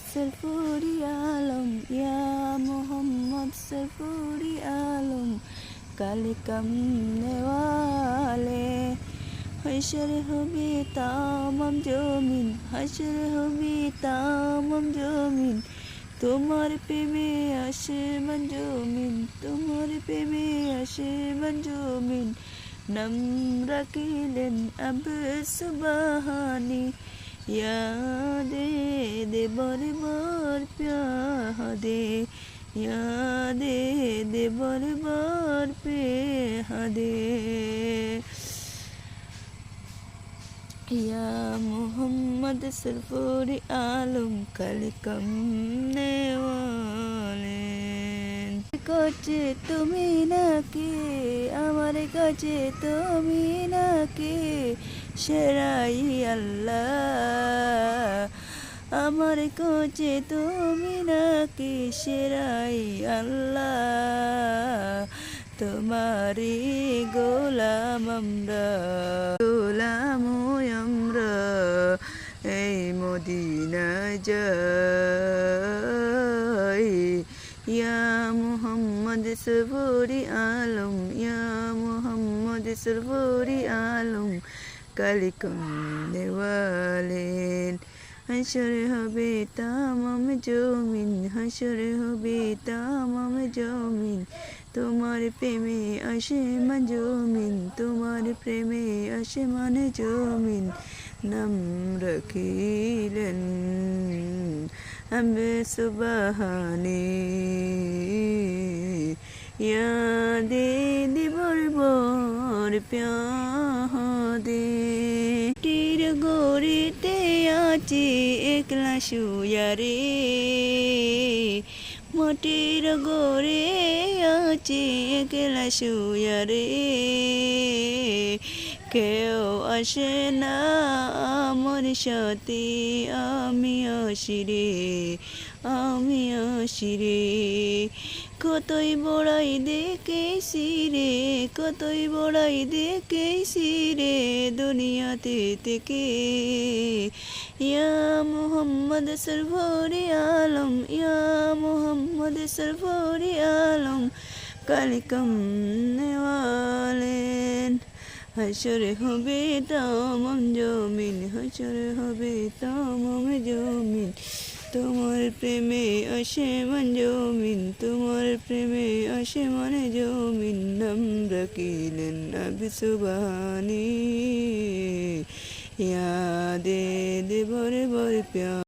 सरफुरी आलम या मोहम्मद सरफुरी आलम काले कमने वाले हशर हबी तामाम जमीन हशर हबी तामाम जमीन তোমার প্রেমে আসমান জমিন তোমার প্রেমে আসমান জমিন নাম রাখিলেন আবু সুবহানি यादे दे बर बर प्यादे यादे दे बर बर प्यादे या मोहम्मद सरफुरी आलम कल कमने वाले কাছে তুমি নাকি আমার কাছে তুমি নাকি সেরাই আল্লাহ আমার কাছে তুমি নাকি সেরাই আল্লাহ তোমারই গোলাম আমরা এই মদিনা যাই या मोहम्मद सरफुरी आलम या मोहम्मद सरफुरी आलम काले कमने वाले हशर हबे तामाम जमीन हशर हबे तामाम जमीन তোমার প্রেমে আসমান জমিন তোমার প্রেমে আসমান জমিন নাম রাখিলেন আবু সুবহানি यादे दे बर बर प्यादे टीर गोरीते आची एकला शुयारे मोटीर गोरे आची एकला शुयारे কেউ আসে না আমার সাথে আমি আসিরে কতই বড়াই দেখেছি রে কতই বড়াই দেখেছি রে দুনিয়াতে থেকে ইয়া মোহাম্মদ सरफुरी आलम ইয়া মোহাম্মদ सरफुरी आलम কালে কমনে वाले हशर हबे तामाम जमीन हशर हबे तामाम जमीन তোমার প্রেমে আসমান জমিন তোমার প্রেমে আসমান জমিন নাম রাখিলেন আবু সুবহানি यादे दे बर बर प्यार